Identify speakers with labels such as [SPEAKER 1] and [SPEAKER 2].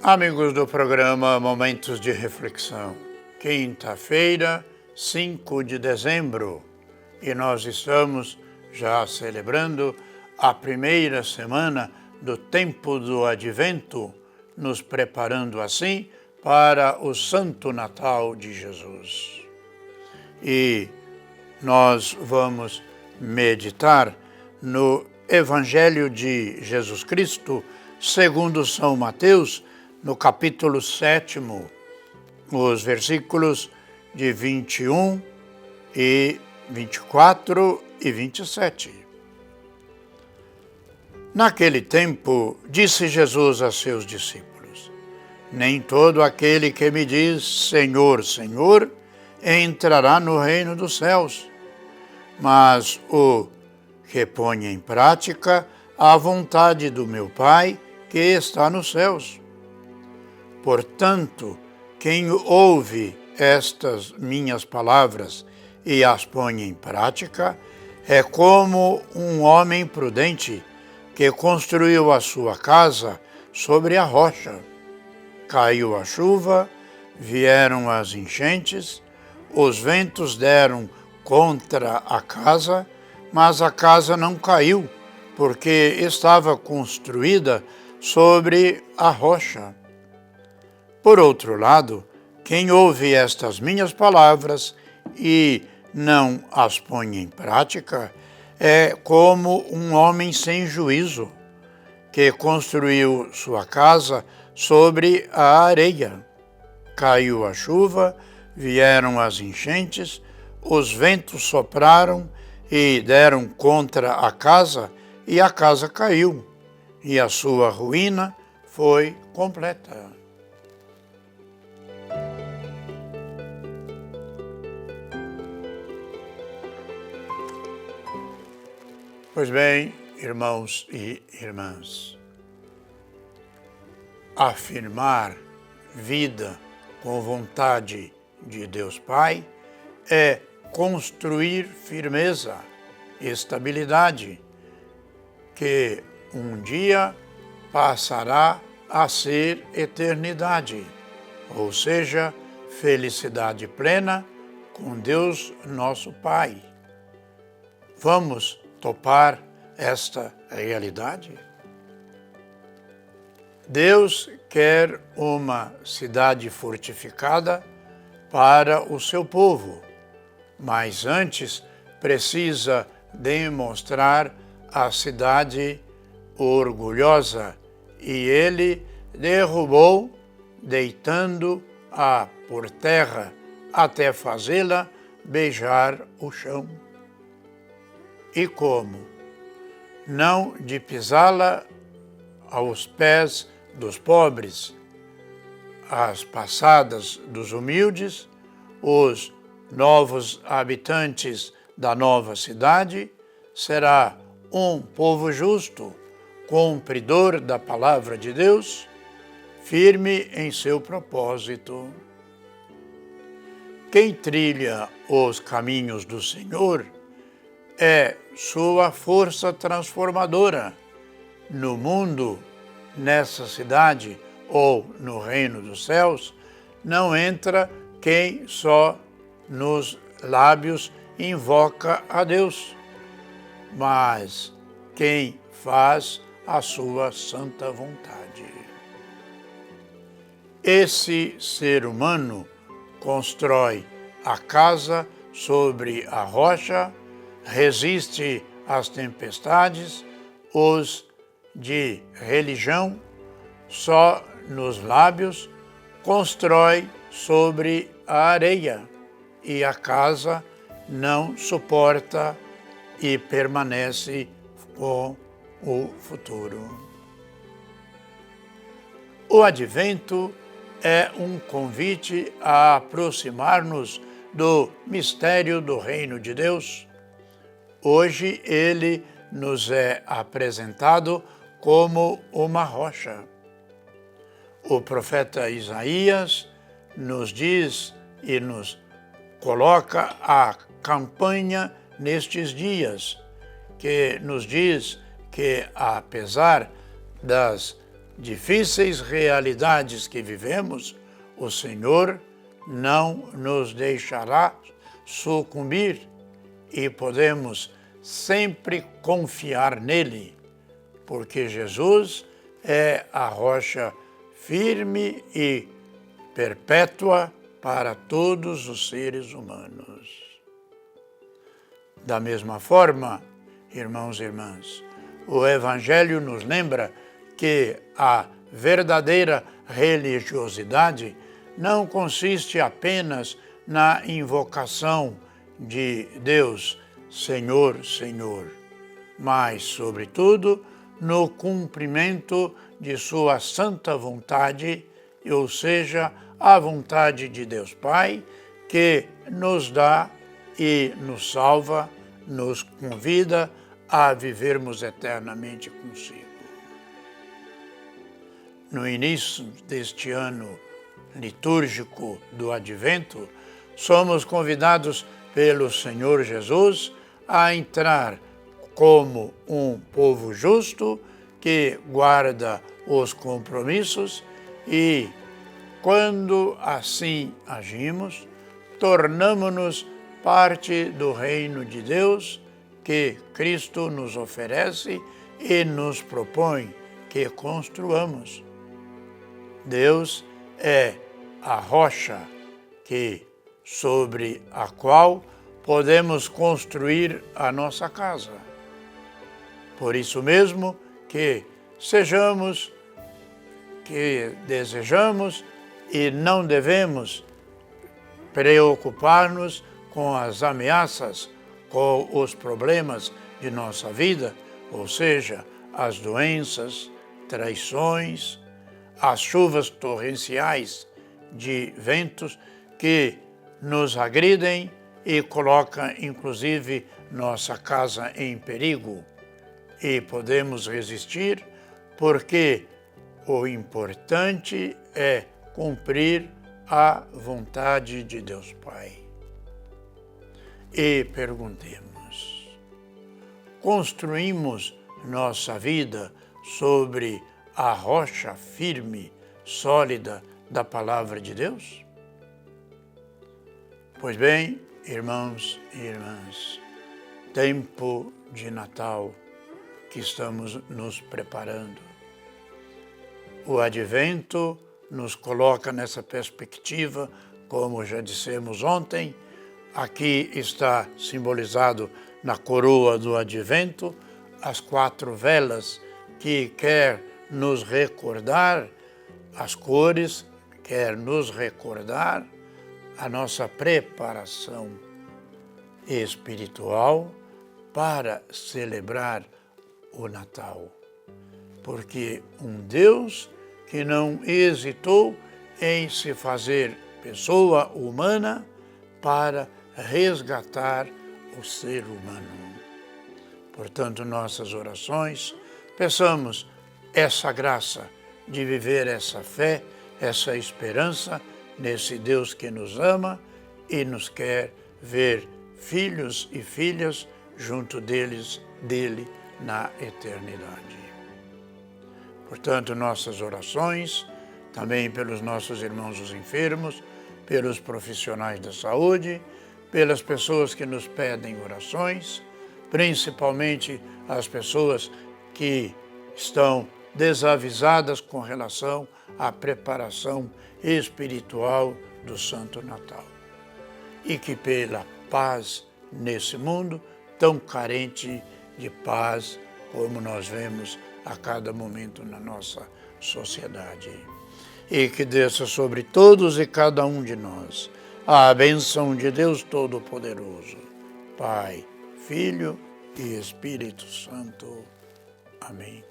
[SPEAKER 1] Amigos do programa Momentos de Reflexão, quinta-feira, 5 de dezembro, e nós estamos já celebrando a primeira semana do tempo do Advento, nos preparando assim para o Santo Natal de Jesus. E nós vamos meditar no Evangelho de Jesus Cristo, segundo São Mateus, no capítulo 7, os versículos de 21 e 24 e 27. Naquele tempo, disse Jesus a seus discípulos: nem todo aquele que me diz Senhor, Senhor, entrará no reino dos céus, mas o que põe em prática a vontade do meu Pai que está nos céus. Portanto, quem ouve estas minhas palavras e as põe em prática, é como um homem prudente que construiu a sua casa sobre a rocha. Caiu a chuva, vieram as enchentes, os ventos deram contra a casa, mas a casa não caiu, porque estava construída sobre a rocha. Por outro lado, quem ouve estas minhas palavras e não as põe em prática, é como um homem sem juízo, que construiu sua casa sobre a areia. Caiu a chuva, vieram as enchentes, os ventos sopraram e deram contra a casa, e a casa caiu, e a sua ruína foi completa. Pois bem, irmãos e irmãs, afirmar vida com vontade de Deus Pai é construir firmeza, estabilidade, que um dia passará a ser eternidade, ou seja, felicidade plena com Deus nosso Pai. Vamos topar esta realidade? Deus quer uma cidade fortificada para o seu povo, mas antes precisa demonstrar a cidade orgulhosa, e ele derrubou, deitando-a por terra até fazê-la beijar o chão. E como? Não de pisá-la aos pés dos pobres, às passadas dos humildes, os novos habitantes da nova cidade, será um povo justo, cumpridor da palavra de Deus, firme em seu propósito. Quem trilha os caminhos do Senhor é sua força transformadora no mundo, nessa cidade ou no reino dos céus. Não entra quem só nos lábios invoca a Deus, mas quem faz a sua santa vontade. Esse ser humano constrói a casa sobre a rocha, resiste às tempestades, os de religião, só nos lábios, constrói sobre a areia, e a casa não suporta e permanece com o futuro. O Advento é um convite a aproximar-nos do mistério do Reino de Deus. Hoje ele nos é apresentado como uma rocha. O profeta Isaías nos diz e nos coloca a campanha nestes dias, que nos diz que, apesar das difíceis realidades que vivemos, o Senhor não nos deixará sucumbir e podemos sempre confiar nele, porque Jesus é a rocha firme e perpétua para todos os seres humanos. Da mesma forma, irmãos e irmãs, o Evangelho nos lembra que a verdadeira religiosidade não consiste apenas na invocação de Deus, Senhor, Senhor, mas, sobretudo, no cumprimento de sua santa vontade, ou seja, a vontade de Deus Pai, que nos dá e nos salva, nos convida a vivermos eternamente consigo. No início deste ano litúrgico do Advento, somos convidados pelo Senhor Jesus a entrar como um povo justo que guarda os compromissos e, quando assim agimos, tornamo-nos parte do reino de Deus que Cristo nos oferece e nos propõe que construamos. Deus é a rocha sobre a qual podemos construir a nossa casa. Por isso mesmo que desejamos e não devemos preocupar-nos com as ameaças, com os problemas de nossa vida, ou seja, as doenças, traições, as chuvas torrenciais de ventos que nos agridem e colocam, inclusive, nossa casa em perigo. E podemos resistir porque o importante é cumprir a vontade de Deus Pai. E perguntemos: construímos nossa vida sobre a rocha firme, sólida da Palavra de Deus? Pois bem, irmãos e irmãs, tempo de Natal que estamos nos preparando. O Advento nos coloca nessa perspectiva, como já dissemos ontem. Aqui está simbolizado na coroa do Advento as 4 velas que quer nos recordar as cores, quer nos recordar a nossa preparação espiritual para celebrar o Natal. Porque um Deus que não hesitou em se fazer pessoa humana para resgatar o ser humano. Portanto, nossas orações, peçamos essa graça de viver essa fé, essa esperança nesse Deus que nos ama e nos quer ver filhos e filhas junto dele na eternidade. Portanto, nossas orações, também pelos nossos irmãos os enfermos, pelos profissionais da saúde, pelas pessoas que nos pedem orações, principalmente as pessoas que estão desavisadas com relação à preparação espiritual do Santo Natal. E que pela paz nesse mundo tão carente de paz como nós vemos a cada momento na nossa sociedade. E que desça sobre todos e cada um de nós a bênção de Deus Todo-Poderoso, Pai, Filho e Espírito Santo. Amém.